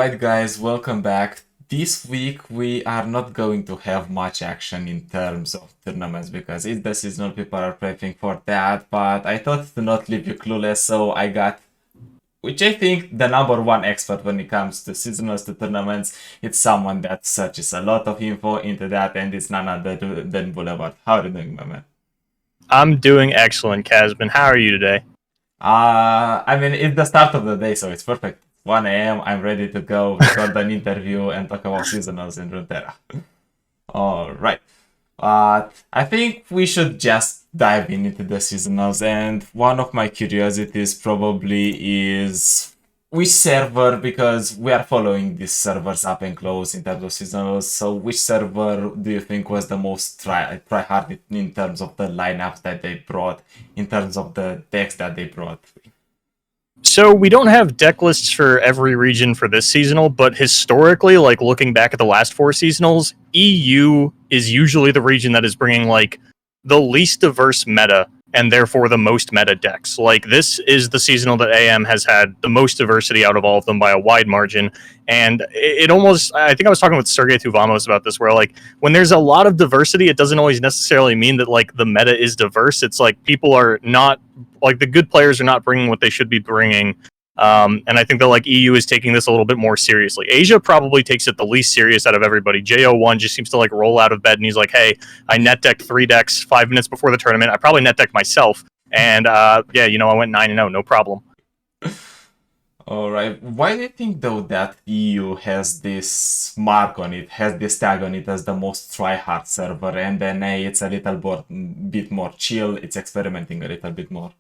Alright guys, welcome back. This week we are not going to have much action in terms of tournaments because it's the seasonal, people are prepping for that, but I thought to not leave you clueless, so I got, which I think the number one expert when it comes to seasonals to tournaments. It's someone that searches a lot of info into that, and it's none other than Boulevard. How are you doing, my man? I'm doing excellent, CastMin. How are you today? I mean, it's the start of the day, so it's perfect. 1 a.m. I'm ready to go record an interview and talk about seasonals in Runeterra. All right. I think we should just dive into the seasonals, and one of my curiosities probably is which server, because we are following these servers up and close in terms of seasonals. So, which server do you think was the most try hard in terms of the lineups that they brought, in terms of the decks that they brought? So we don't have deck lists for every region for this seasonal, but historically, like looking back at the last four seasonals, EU is usually the region that is bringing like the least diverse meta and therefore the most meta decks. Like this is the seasonal that AM has had the most diversity out of all of them by a wide margin. And it almost, I think I was talking with Sergey Tuvamos about this, where like when there's a lot of diversity, it doesn't always necessarily mean that like the meta is diverse. It's like people are not, like the good players are not bringing what they should be bringing. And I think that like EU is taking this a little bit more seriously. Asia probably takes it the least serious out of everybody. JO1 just seems to like roll out of bed and he's like, hey, I net decked 3 decks 5 minutes before the tournament. I probably net decked myself. And yeah, you know, I went 9-0, no problem. Alright, why do you think though that EU has this mark on it, has this tag on it as the most try-hard server, and then it's a little bit more chill, it's experimenting a little bit more?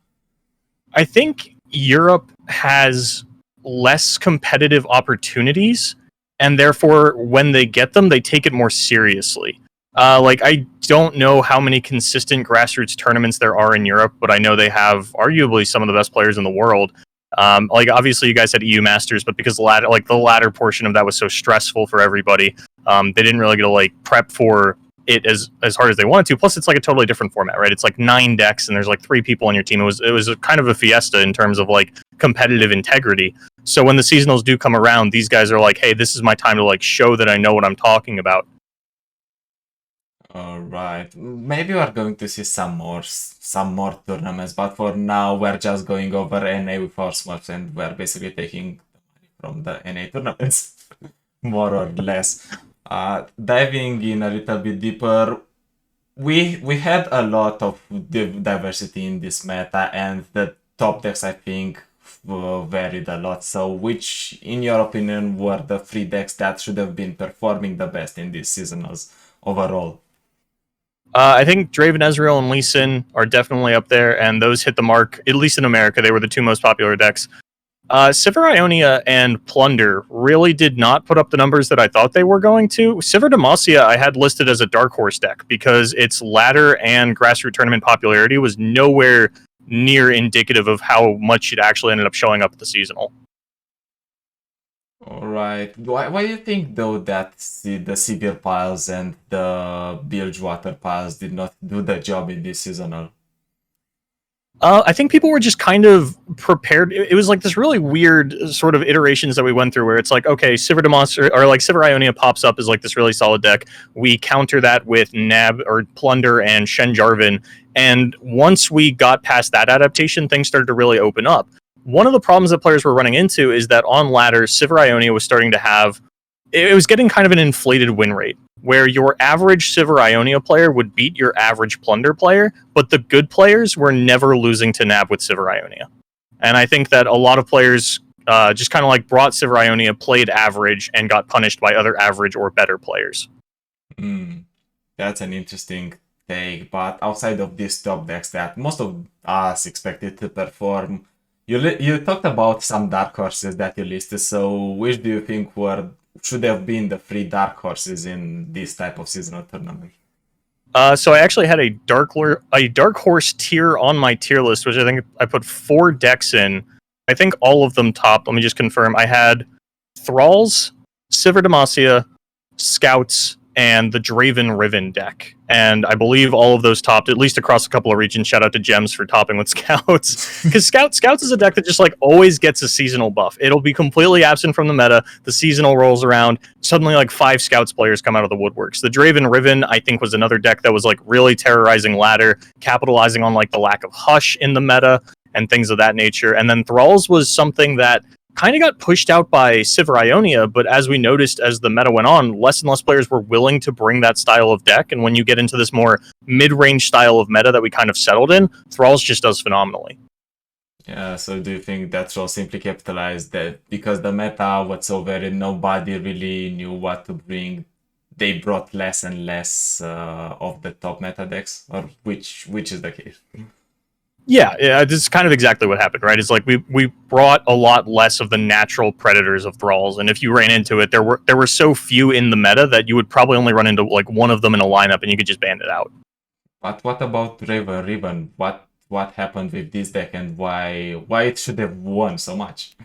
I think Europe has less competitive opportunities, and therefore, when they get them, they take it more seriously. Like, I don't know how many consistent grassroots tournaments there are in Europe, but I know they have arguably some of the best players in the world. Like, obviously, you guys had EU Masters, but because the latter portion of that was so stressful for everybody, they didn't really get to like prep for it as hard as they wanted to. Plus, it's like a totally different format, right? It's like 9 decks, and there's like 3 people on your team. It was a kind of a fiesta in terms of like competitive integrity. So when the seasonals do come around, these guys are like, hey, this is my time to like show that I know what I'm talking about. All right, maybe we're going to see some more tournaments, but for now we're just going over NA with our Smurfs, and we're basically taking the money from the NA tournaments, more or less. Diving in a little bit deeper, we had a lot of diversity in this meta, and the top decks I think varied a lot. So, which, in your opinion, were the 3 decks that should have been performing the best in these seasonals overall? I think Draven Ezreal and Lee Sin are definitely up there, and those hit the mark, at least in America. They were the 2 most popular decks. Sivir Ionia and Plunder really did not put up the numbers that I thought they were going to. Sivir Demacia I had listed as a dark horse deck because its ladder and grassroots tournament popularity was nowhere near indicative of how much it actually ended up showing up at the seasonal. Alright, why do you think though that the Sivir piles and the Bilgewater piles did not do the job in this seasonal? I think people were just kind of prepared. It was like this really weird sort of iterations that we went through where it's like, okay, Sivir Demacia or like Sivir Ionia pops up as like this really solid deck. We counter that with Nab or Plunder and Shen Jarvan. And once we got past that adaptation, things started to really open up. One of the problems that players were running into is that on ladder, Sivir Ionia was starting to have, it was getting kind of an inflated win rate, where your average Sivir Ionia player would beat your average Plunder player, but the good players were never losing to Nab with Sivir Ionia. And I think that a lot of players just kind of like brought Sivir Ionia, played average, and got punished by other average or better players. That's an interesting take, but outside of these top decks that most of us expected to perform, you talked about some dark horses that you listed, so which do you think should have been the 3 dark horses in this type of seasonal tournament? So I actually had a dark horse tier on my tier list, which I think I put 4 decks in. I think all of them top. Let me just confirm. I had Thralls, Sivir Demacia, Scouts, and the Draven Riven deck. And I believe all of those topped, at least across a couple of regions. Shout out to Gems for topping with Scouts. Because Scouts is a deck that just like always gets a seasonal buff. It'll be completely absent from the meta. The seasonal rolls around. Suddenly like 5 Scouts players come out of the woodworks. The Draven Riven, I think, was another deck that was like really terrorizing ladder, capitalizing on like the lack of Hush in the meta and things of that nature. And then Thralls was something that kind of got pushed out by Sivir Ionia, but as we noticed as the meta went on, less and less players were willing to bring that style of deck, and when you get into this more mid-range style of meta that we kind of settled in, Thralls just does phenomenally. Yeah, so do you think that Thralls simply capitalized that because the meta was so varied, nobody really knew what to bring, they brought less and less of the top meta decks, or which is the case? Yeah, this is kind of exactly what happened, right? It's like we brought a lot less of the natural predators of Thralls, and if you ran into it, there were so few in the meta that you would probably only run into like one of them in a lineup, and you could just ban it out. But what about Riven? What happened with this deck, and why it should have won so much?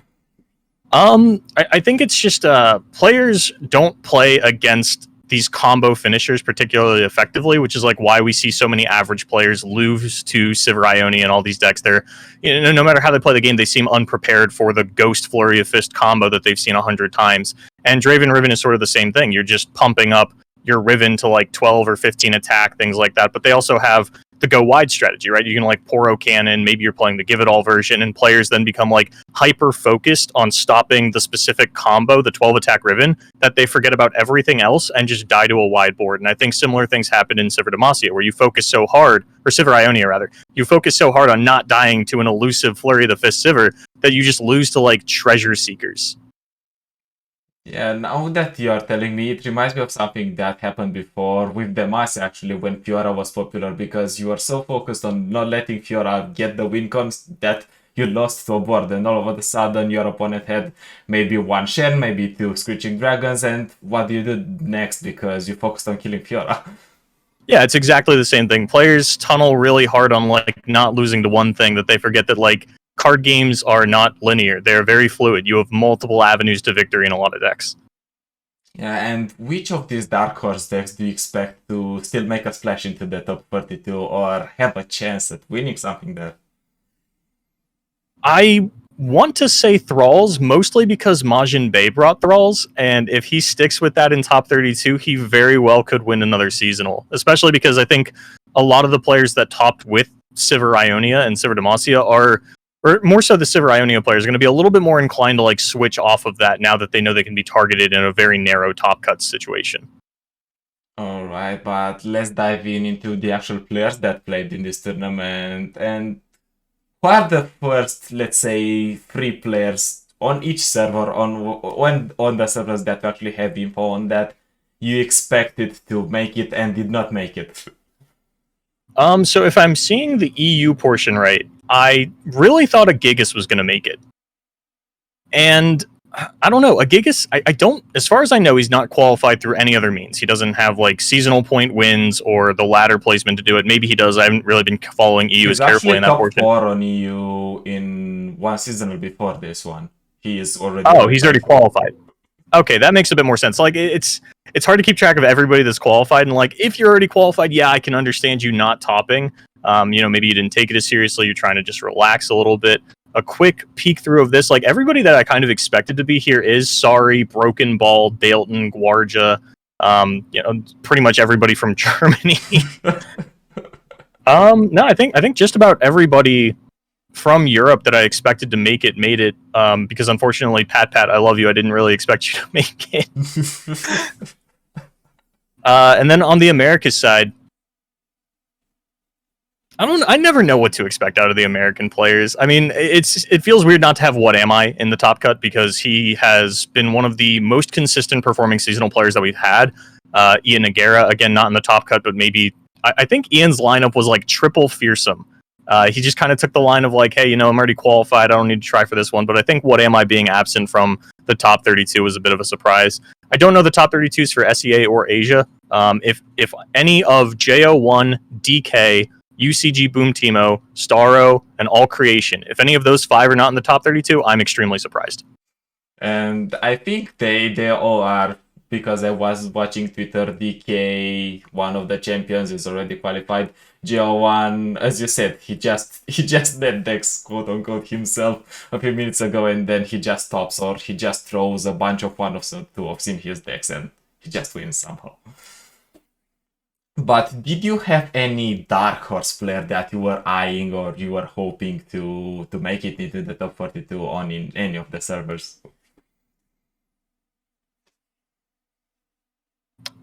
I think it's just players don't play against these combo finishers particularly effectively, which is like why we see so many average players lose to Sivir Ionia and all these decks. They're, you know, no matter how they play the game, they seem unprepared for the Ghost Flurry of Fist combo that they've seen 100 times. And Draven Riven is sort of the same thing. You're just pumping up your Riven to like 12 or 15 attack, things like that. But they also have the go wide strategy, right? You can like Poro Cannon, maybe you're playing the Give It All version, and players then become like hyper focused on stopping the specific combo, the 12 attack Riven, that they forget about everything else and just die to a wide board. And I think similar things happen in Sivir Demacia, where you focus so hard, or Sivir Ionia rather, you focus so hard on not dying to an elusive Flurry of the Fist Sivir that you just lose to like treasure seekers. Yeah, now that you're telling me, it reminds me of something that happened before with Demacia actually when Fiora was popular, because you were so focused on not letting Fiora get the win cons that you lost to a board, and all of a sudden your opponent had maybe 1 Shen, maybe 2 Screeching Dragons, and what do you do next because you focused on killing Fiora? Yeah, it's exactly the same thing. Players tunnel really hard on like not losing to one thing, that they forget that like card games are not linear. They're very fluid. You have multiple avenues to victory in a lot of decks. Yeah, and which of these Dark Horse decks do you expect to still make a splash into the top 32 or have a chance at winning something there? I want to say Thralls, mostly because Majin Bey brought Thralls, and if he sticks with that in top 32, he very well could win another seasonal, especially because I think a lot of the players that topped with Sivir Ionia and Sivir Demacia are, or more so the Sivir Ionia players, are going to be a little bit more inclined to like switch off of that now that they know they can be targeted in a very narrow top cut situation. Alright, but let's dive into the actual players that played in this tournament, and who are the first, let's say, 3 players on each server, on the servers that actually have info on that you expected to make it and did not make it? So if I'm seeing the EU portion right, I really thought a Gigas was going to make it. And I don't know, a Gigas, I don't, as far as I know, he's not qualified through any other means. He doesn't have like seasonal point wins or the ladder placement to do it. Maybe he does. I haven't really been following EU as carefully in that portion. He's actually top 4 on EU in one seasonal before this one. He is already. Oh, he's already qualified. Okay, that makes a bit more sense. Like it's hard to keep track of everybody that's qualified, and like if you're already qualified, yeah, I can understand you not topping. You know, maybe you didn't take it as seriously. You're trying to just relax a little bit. A quick peek through of this, like everybody that I kind of expected to be here is Sorry, Broken Ball, Dalton, Guarja, you know, pretty much everybody from Germany. No, I think just about everybody from Europe that I expected to make it made it. Because unfortunately, Pat, I love you. I didn't really expect you to make it. And then on the Americas side, I never know what to expect out of the American players. I mean, it feels weird not to have What Am I in the top cut, because he has been one of the most consistent performing seasonal players that we've had. Ian Nagara, again, not in the top cut, but maybe I think Ian's lineup was like triple fearsome. He just kind of took the line of like, hey, you know, I'm already qualified. I don't need to try for this one. But I think What Am I being absent from the top 32 was a bit of a surprise. I don't know the top 32s for SEA or Asia. If any of JO1, DK, UCG Boom Timo, Starro, and All Creation, if any of those 5 are not in the top 32, I'm extremely surprised. And I think they all are because I was watching Twitter. DK, one of the champions, is already qualified. Geo1, as you said, he just net decks quote unquote himself a few minutes ago, and then he just stops or he just throws a bunch of 1-offs or 2-offs in his decks and he just wins somehow. But did you have any dark horse player that you were eyeing or you were hoping to make it into the top 42 on in any of the servers?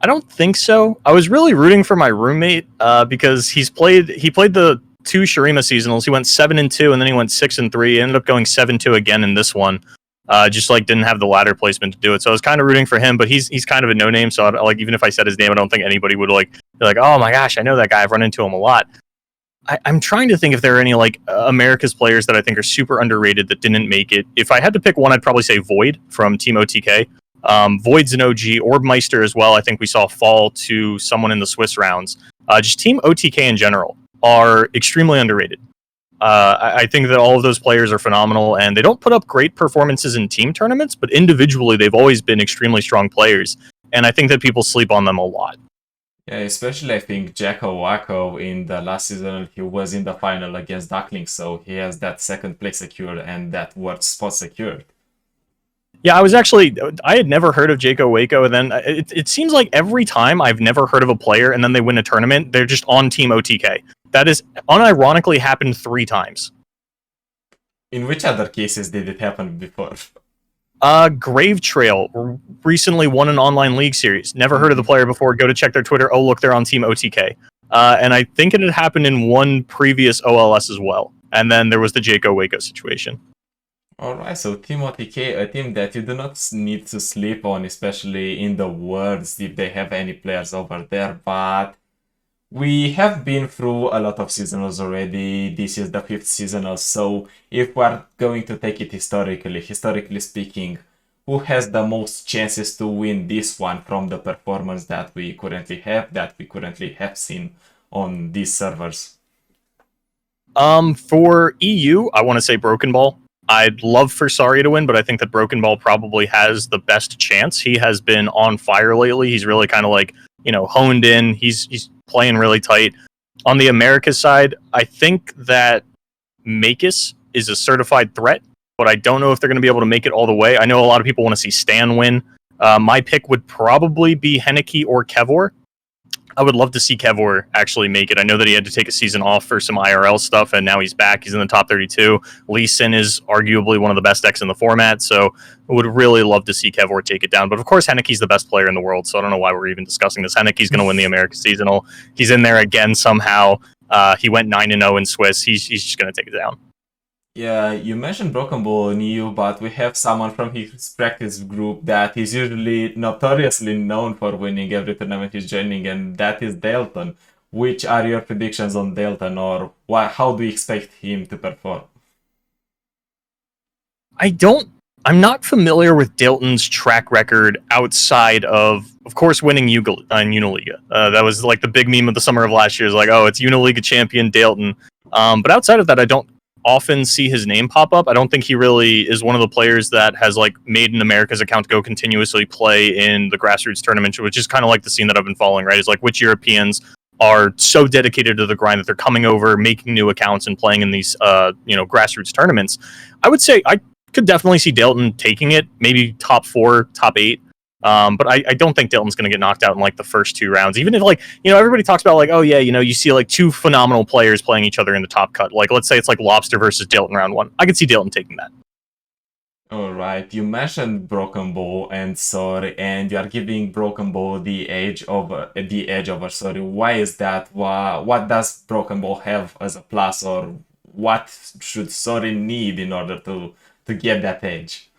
I don't think so. I was really rooting for my roommate because he played the 2 Shurima seasonals. He went 7-2 and then he went 6-3. He ended up going 7-2 again in this one. Just like didn't have the ladder placement to do it. So I was kind of rooting for him, but he's kind of a no name. So like even if I said his name, I don't think anybody would be like, oh my gosh, I know that guy. I've run into him a lot. I'm trying to think if there are any like America's players that I think are super underrated that didn't make it. If I had to pick one, I'd probably say Void from Team OTK. Void's an OG, Orbmeister as well. I think we saw fall to someone in the Swiss rounds. Just Team OTK in general are extremely underrated. I think that all of those players are phenomenal, and they don't put up great performances in team tournaments, but individually they've always been extremely strong players, and I think that people sleep on them a lot. Yeah, especially I think Jacko Wacko in the last season, he was in the final against Duckling, so he has that second place secured and that world spot secured. Yeah, I had never heard of Jaco Waco, and then it seems like every time I've never heard of a player and then they win a tournament, they're just on Team OTK. That has unironically happened 3 times. In which other cases did it happen before? Grave Trail recently won an online league series. Never heard of the player before. Go to check their Twitter. Oh, look, they're on Team OTK. And I think it had happened in one previous OLS as well. And then there was the Jaco Waco situation. Alright, so Team OTK, a team that you do not need to sleep on, especially in the Worlds if they have any players over there, but we have been through a lot of seasonals already. This is the 5th seasonal, so if we're going to take it historically speaking, who has the most chances to win this one from the performance that we currently have seen on these servers? For EU, I want to say Broken Ball. I'd love for Sari to win, but I think that Broken Ball probably has the best chance. He has been on fire lately. He's really kind of like, honed in. He's playing really tight. On the Americas side, I think that Makis is a certified threat, but I don't know if they're going to be able to make it all the way. I know a lot of people want to see Stan win. My pick would probably be Henneke or Kevor. I would love to see Kevor actually make it. I know that he had to take a season off for some IRL stuff, and now he's back. He's in the top 32. Lee Sin is arguably one of the best decks in the format, so I would really love to see Kevor take it down. But of course, Henneke's the best player in the world, so I don't know why we're even discussing this. Henneke's going to win the American Seasonal. He's in there again somehow. He went 9-0 in Swiss. He's just going to take it down. Yeah, you mentioned Broken Ball in EU, but we have someone from his practice group that is usually notoriously known for winning every tournament he's joining, and that is Dalton. Which are your predictions on Dalton, or how do you expect him to perform? I'm not familiar with Dalton's track record outside of course, winning Uniliga. That was like the big meme of the summer of last year. Is like, oh, it's Uniliga champion Dalton. But outside of that, I don't often see his name pop up. I don't think he really is one of the players that has like made an America's account go continuously play in the grassroots tournament, which is kind of like the scene that I've been following, right? Is like which Europeans are so dedicated to the grind that they're coming over, making new accounts and playing in these grassroots tournaments. I would say I could definitely see Dalton taking it, maybe top 4, top 8. But I don't think Dalton's going to get knocked out in like the first 2 rounds. Even if everybody talks about like, oh yeah, you see like 2 phenomenal players playing each other in the top cut. Like let's say it's like Lobster versus Dalton round 1. I could see Dalton taking that. All right, you mentioned Broken Ball and Sori, and you are giving Broken Ball the edge over Sori. Why is that? What does Broken Ball have as a plus, or what should Sori need in order to get that edge?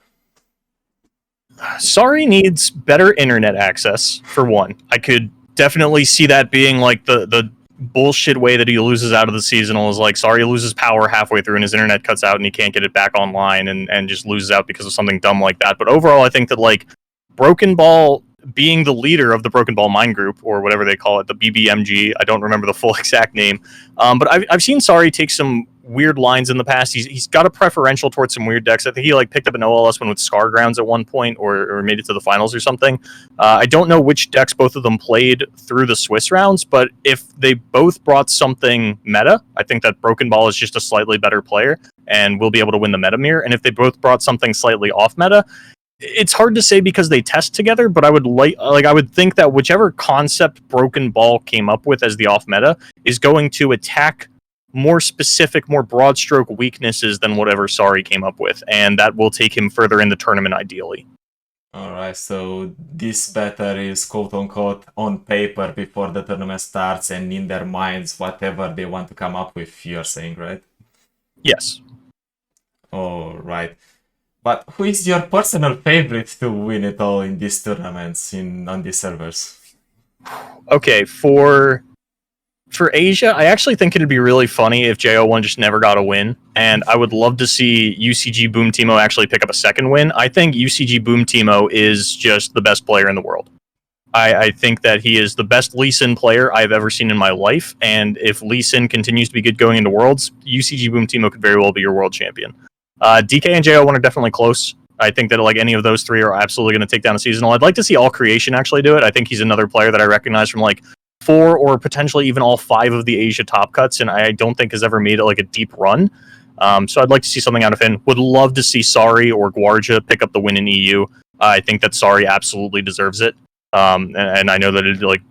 Sari needs better internet access, for one. I could definitely see that being like the bullshit way that he loses out of the seasonal is like Sari loses power halfway through and his internet cuts out and he can't get it back online and just loses out because of something dumb like that. But overall, I think that like Broken Ball being the leader of the Broken Ball Mine Group, or whatever they call it, the BBMG, I don't remember the full exact name, but I've seen Sari take some weird lines in the past. He's got a preferential towards some weird decks. I think he like picked up an OLS one with Scar Grounds at one point, or made it to the finals or something. I don't know which decks both of them played through the Swiss rounds, but if they both brought something meta, I think that Broken Ball is just a slightly better player and will be able to win the meta mirror. And if they both brought something slightly off meta, it's hard to say because they test together, but I would think that whichever concept Broken Ball came up with as the off meta is going to attack more specific, more broad stroke weaknesses than whatever Sari came up with, and that will take him further in the tournament ideally. Alright, so this better is quote unquote on paper before the tournament starts and in their minds whatever they want to come up with, you're saying, right? Yes. Alright. But who is your personal favorite to win it all in these tournaments on these servers? Okay, for Asia, I actually think it'd be really funny if JO1 just never got a win, and I would love to see UCG Boom Timo actually pick up a second win. I think UCG Boom Timo is just the best player in the world. I think that he is the best Lee Sin player I've ever seen in my life, and if Lee Sin continues to be good going into Worlds, UCG Boom Timo could very well be your world champion. DK and JO1 are definitely close. I think that like any of those three are absolutely going to take down a seasonal. I'd like to see All Creation actually do it. I think he's another player that I recognize from like 4 or potentially even all 5 of the Asia top cuts, and I don't think has ever made it like a deep run. So I'd like to see something out of him. Would love to see Sari or Guarja pick up the win in EU. I think that Sari absolutely deserves it. And I know that it'd like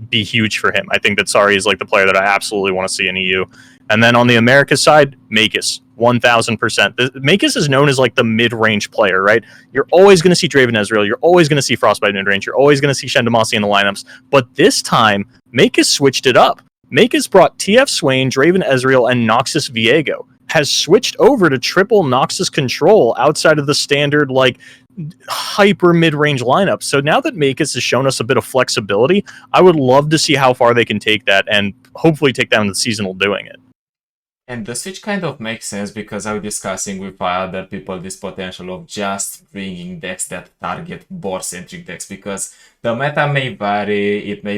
be huge for him. I think that Sari is like the player that I absolutely want to see in EU. And then on the Americas side, Makis, 1000%. Makis is known as like the mid-range player, right? You're always going to see Draven Ezreal. You're always going to see Frostbite mid-range. You're always going to see Shendamasi in the lineups. But this time, Makis switched it up. Makis brought TF Swain, Draven Ezreal, and Noxus Viego. Has switched over to triple Noxus control outside of the standard like hyper mid-range lineup. So now that Makis has shown us a bit of flexibility, I would love to see how far they can take that and hopefully take down the seasonal doing it. And the switch kind of makes sense because I was discussing with other people this potential of just bringing decks that target board-centric decks, because the meta may vary, it may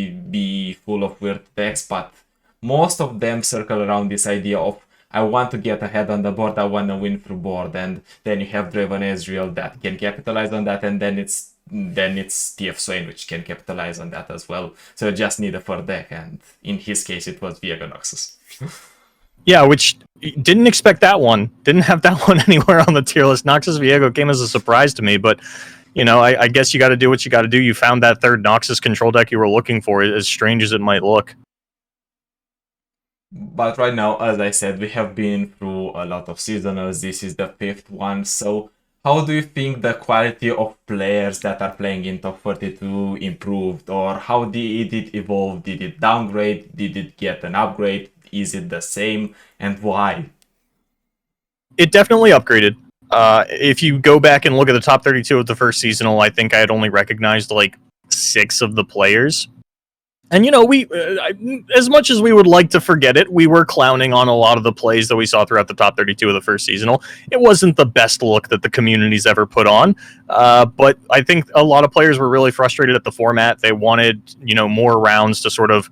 be full of weird decks, but most of them circle around this idea of I want to get ahead on the board, I want to win through board, and then you have Draven Ezreal that can capitalize on that, and then it's TF Swain which can capitalize on that as well. So you just need a 4 deck, and in his case it was Viego Noxus. Yeah, which didn't expect that one. Didn't have that one anywhere on the tier list. Noxus Viego came as a surprise to me, but you know, I guess you got to do what you got to do. You found that third Noxus control deck you were looking for, as strange as it might look. But right now, as I said, we have been through a lot of seasonals. This is the 5th one. So how do you think the quality of players that are playing in top 42 improved? Or how did it evolve? Did it downgrade? Did it get an upgrade? Is it the same? And why? It definitely upgraded. If you go back and look at the top 32 of the first seasonal, I think I had only recognized like 6 of the players. And, you know, we, as much as we would like to forget it, we were clowning on a lot of the plays that we saw throughout the top 32 of the first seasonal. It wasn't the best look that the community's ever put on, but I think a lot of players were really frustrated at the format. They wanted, you know, more rounds to sort of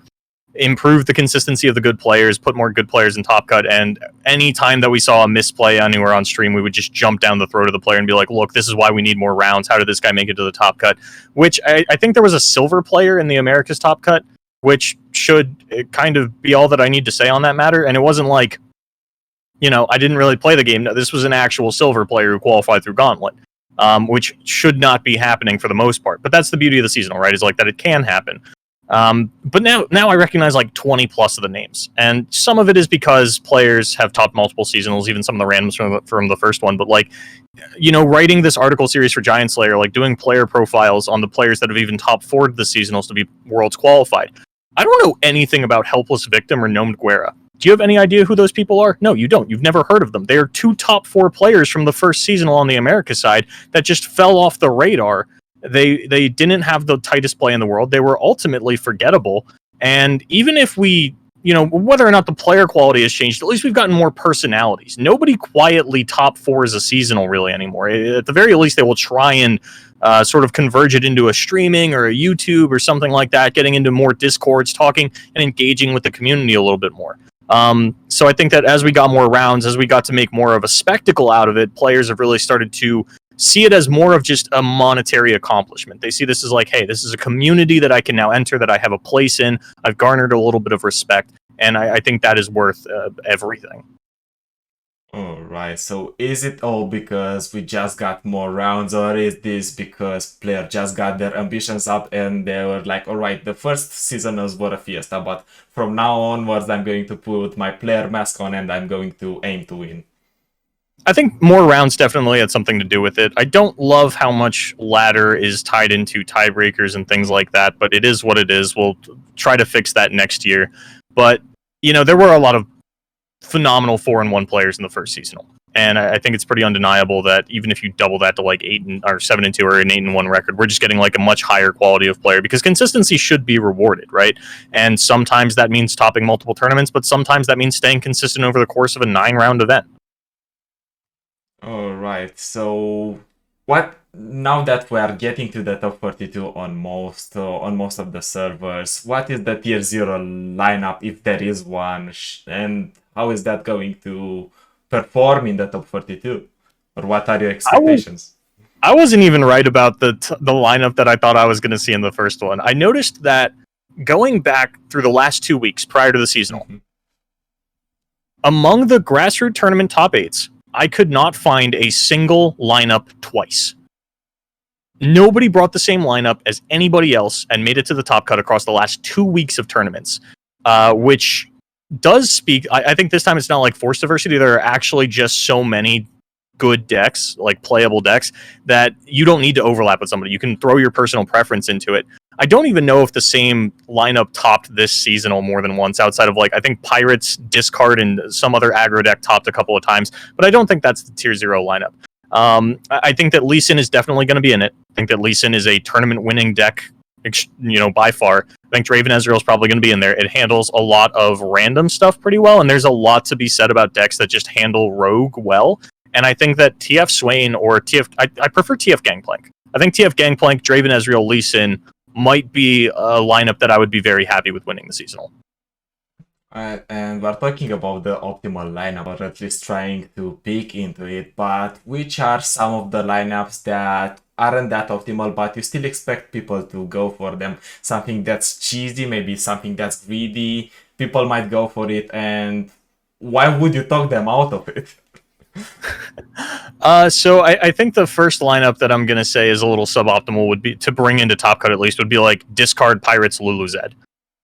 improve the consistency of the good players, put more good players in top cut, and any time that we saw a misplay anywhere on stream, we would just jump down the throat of the player and be like, look, this is why we need more rounds. How did this guy make it to the top cut? Which I think there was a silver player in the Americas top cut, which should kind of be all that I need to say on that matter. And it wasn't like, you know, I didn't really play the game. No, this was an actual silver player who qualified through Gauntlet, which should not be happening for the most part. But that's the beauty of the seasonal, right? Is like that it can happen. But now I recognize like 20 plus of the names, and some of it is because players have topped multiple seasonals, even some of the randoms from the first one. But like, you know, writing this article series for Giant Slayer, like doing player profiles on the players that have even top 4'd the seasonals to be worlds qualified. I don't know anything about Helpless Victim or Gnomed Guerra. Do you have any idea who those people are? No, you don't. You've never heard of them. They are 2 top 4 players from the first seasonal on the America side that just fell off the radar. They didn't have the tightest play in the world. They were ultimately forgettable. And even if we, you know, whether or not the player quality has changed, at least we've gotten more personalities. Nobody quietly top 4s a seasonal really anymore. At the very least, they will try and sort of converge it into a streaming or a YouTube or something like that, getting into more Discords, talking and engaging with the community a little bit more. So I think that as we got more rounds, as we got to make more of a spectacle out of it, players have really started to see it as more of just a monetary accomplishment. They see this as like, hey, this is a community that I can now enter, that I have a place in. I've garnered a little bit of respect, and I think that is worth everything. Alright, so is it all because we just got more rounds, or is this because players just got their ambitions up and they were like, alright, the first seasonals were a fiesta, but from now onwards I'm going to put my player mask on and I'm going to aim to win? I think more rounds definitely had something to do with it. I don't love how much ladder is tied into tiebreakers and things like that, but it is what it is. We'll try to fix that next year. But, there were a lot of phenomenal 4-1 players in the first seasonal. And I think it's pretty undeniable that even if you double that to like 7-2 or an 8-1 record, we're just getting like a much higher quality of player, because consistency should be rewarded, right? And sometimes that means topping multiple tournaments, but sometimes that means staying consistent over the course of a 9-round event. Alright, so what now that we are getting to the top 42 on most of the servers, what is the tier 0 lineup, if there is one, and how is that going to perform in the top 42? Or what are your expectations? I wasn't even right about the lineup that I thought I was going to see in the first one. I noticed that going back through the last 2 weeks prior to the seasonal, among the grassroots tournament top 8s, I could not find a single lineup twice. Nobody brought the same lineup as anybody else and made it to the top cut across the last 2 weeks of tournaments, which does speak. I think this time it's not like forced diversity. There are actually just so many good decks, like playable decks, that you don't need to overlap with somebody. You can throw your personal preference into it. I don't even know if the same lineup topped this seasonal more than once, outside of like, I think Pirates, Discard, and some other aggro deck topped a couple of times, but I don't think that's the tier 0 lineup. I think that Lee Sin is definitely going to be in it. I think that Lee Sin is a tournament winning deck, by far. I think Draven Ezreal is probably going to be in there. It handles a lot of random stuff pretty well, and there's a lot to be said about decks that just handle Rogue well. And I think that TF Swain or TF... I prefer TF Gangplank. I think TF Gangplank, Draven Ezreal, Lee Sin might be a lineup that I would be very happy with winning the seasonal. And we're talking about the optimal lineup, or at least trying to peek into it, but which are some of the lineups that aren't that optimal, but you still expect people to go for them? Something that's cheesy, maybe something that's greedy, people might go for it, and why would you talk them out of it? So I think the first lineup that I'm going to say is a little suboptimal would be, to bring into Top Cut at least, would be like Discard, Pirates, Lulu Zed.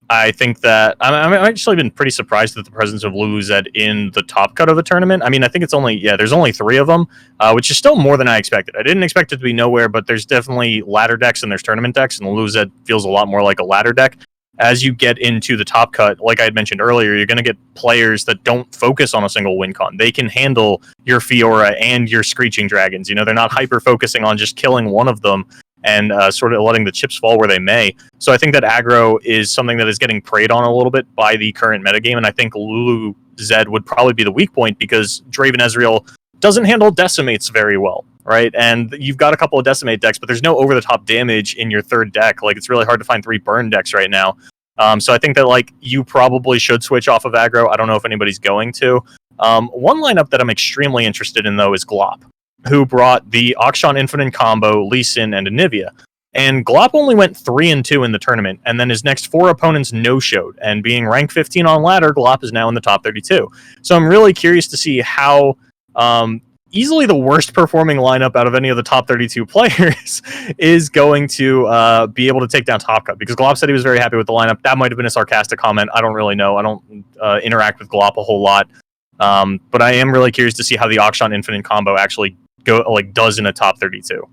I think that I've actually been pretty surprised at the presence of Lulu Zed in the top cut of a tournament. I mean, I think it's only, there's only 3 of them, which is still more than I expected. I didn't expect it to be nowhere, but there's definitely ladder decks and there's tournament decks, and Lulu Zed feels a lot more like a ladder deck. As you get into the top cut, like I had mentioned earlier, you're going to get players that don't focus on a single win con. They can handle your Fiora and your Screeching Dragons. They're not hyper focusing on just killing one of them and sort of letting the chips fall where they may. So I think that aggro is something that is getting preyed on a little bit by the current metagame, and I think Lulu Zed would probably be the weak point, because Draven Ezreal doesn't handle decimates very well, right? And you've got a couple of decimate decks, but there's no over-the-top damage in your third deck. Like, it's really hard to find 3 burn decks right now. So I think that, like, you probably should switch off of aggro. I don't know if anybody's going to. One lineup that I'm extremely interested in, though, is Glop, who brought the Akshan Infinite combo, Lee Sin, and Anivia. And Glop only went 3-2 in the tournament, and then his next 4 opponents no-showed. And being ranked 15 on ladder, Glop is now in the top 32. So I'm really curious to see how easily the worst performing lineup out of any of the top 32 players is going to be able to take down Top Cut. Because Glop said he was very happy with the lineup. That might have been a sarcastic comment. I don't really know. I don't interact with Glop a whole lot. But I am really curious to see how the Akshan Infinite combo actually does in a top 32.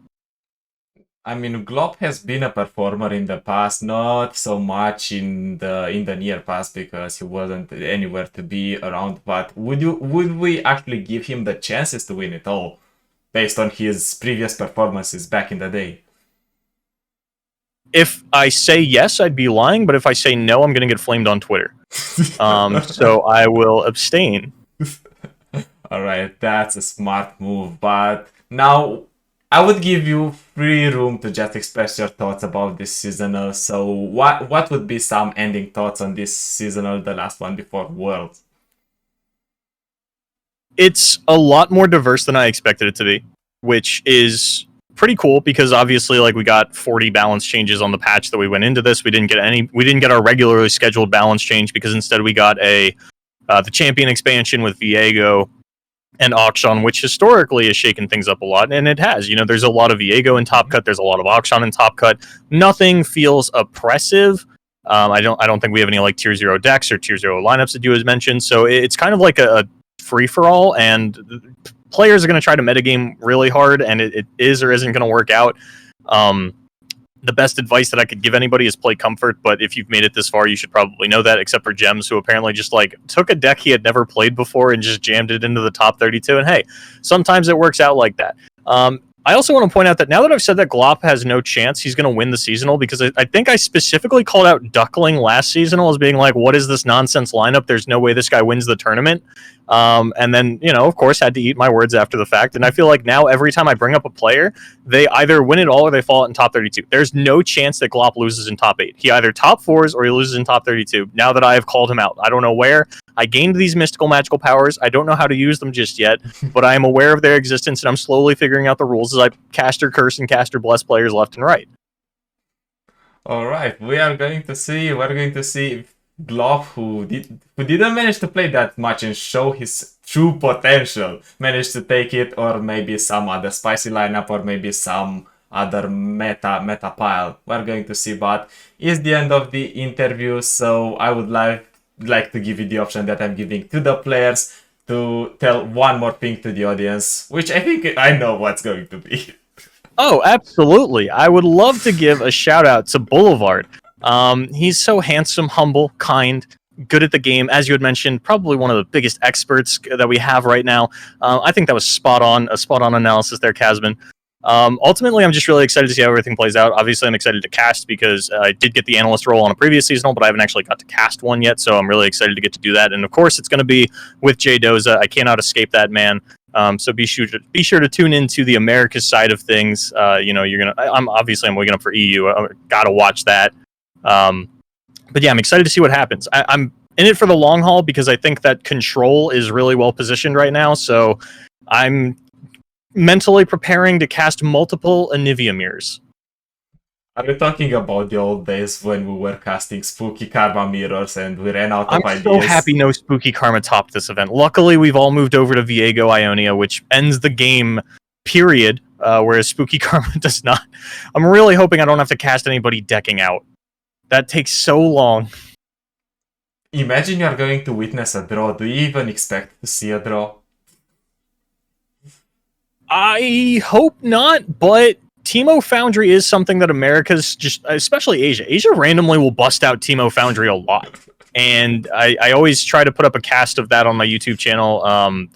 I mean, Glop has been a performer in the past, not so much in the near past, because he wasn't anywhere to be around. But would we actually give him the chances to win it all, based on his previous performances back in the day? If I say yes, I'd be lying, but if I say no, I'm going to get flamed on Twitter. So I will abstain. Alright, that's a smart move, but now I would give you free room to just express your thoughts about this seasonal. So what would be some ending thoughts on this seasonal, the last one before Worlds? It's a lot more diverse than I expected it to be, which is pretty cool because obviously like we got 40 balance changes on the patch that we went into this. We didn't get our regularly scheduled balance change because instead we got the champion expansion with Viego and Auction, which historically has shaken things up a lot, and it has. There's a lot of Viego in Top Cut, there's a lot of Auction in Top Cut. Nothing feels oppressive. I don't think we have any like tier 0 decks or tier 0 lineups that you had mentioned, so it's kind of like a free-for-all, and players are going to try to metagame really hard, and it is or isn't going to work out. The best advice that I could give anybody is play Comfort, but if you've made it this far, you should probably know that, except for Gems, who apparently just like took a deck he had never played before and just jammed it into the top 32, and hey, sometimes it works out like that. I also want to point out that now that I've said that Glop has no chance he's going to win the seasonal, because I think I specifically called out Duckling last seasonal as being like, what is this nonsense lineup? There's no way this guy wins the tournament. And then, of course, had to eat my words after the fact. And I feel like now every time I bring up a player, they either win it all or they fall in top 32. There's no chance that Glop loses in top 8. He either top 4s or he loses in top 32. Now that I have called him out, I don't know where. I gained these mystical magical powers. I don't know how to use them just yet, but I am aware of their existence, and I'm slowly figuring out the rules as I caster curse and caster bless players left and right. All right, we're going to see Glop, who didn't manage to play that much and show his true potential, managed to take it, or maybe some other spicy lineup, or maybe some other meta pile. We're going to see, but it's the end of the interview, so I would like to give you the option that I'm giving to the players to tell one more thing to the audience, which I think I know what's going to be. Oh, absolutely. I would love to give a shout out to Boulevard. He's so handsome, humble, kind, good at the game. As you had mentioned, probably one of the biggest experts that we have right now. I think that was a spot on analysis there, CastMin. Ultimately, I'm just really excited to see how everything plays out. Obviously, I'm excited to cast because I did get the analyst role on a previous seasonal, but I haven't actually got to cast one yet, so I'm really excited to get to do that. And of course, it's going to be with Jay Doza. I cannot escape that man. So be sure to tune into the Americas side of things. I'm waking up for EU. I gotta watch that. But yeah, I'm excited to see what happens. I'm in it for the long haul because I think that Control is really well positioned right now. So I'm mentally preparing to cast multiple Anivia mirrors. Are you talking about the old days when we were casting spooky karma mirrors and we ran out of ideas? I'm so happy no spooky karma topped this event. Luckily, we've all moved over to Viego Ionia, which ends the game, period, whereas spooky karma does not. I'm really hoping I don't have to cast anybody decking out. That takes so long. Imagine you're going to witness a draw. Do you even expect to see a draw? I hope not, but Teemo Foundry is something that America's just, especially Asia randomly will bust out Teemo Foundry a lot. And I always try to put up a cast of that on my YouTube channel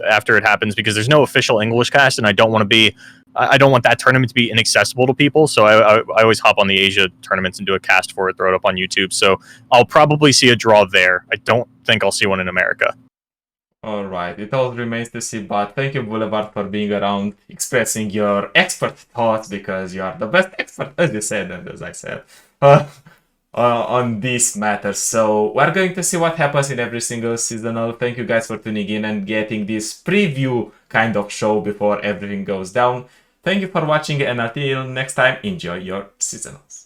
after it happens because there's no official English cast and I don't want that tournament to be inaccessible to people. So I always hop on the Asia tournaments and do a cast for it, throw it up on YouTube. So I'll probably see a draw there. I don't think I'll see one in America. Alright, it all remains to see, but thank you, Boulevard, for being around, expressing your expert thoughts, because you are the best expert, as you said, and as I said, on these matters. So we're going to see what happens in every single seasonal. Thank you guys for tuning in and getting this preview kind of show before everything goes down. Thank you for watching, and until next time, enjoy your seasonals.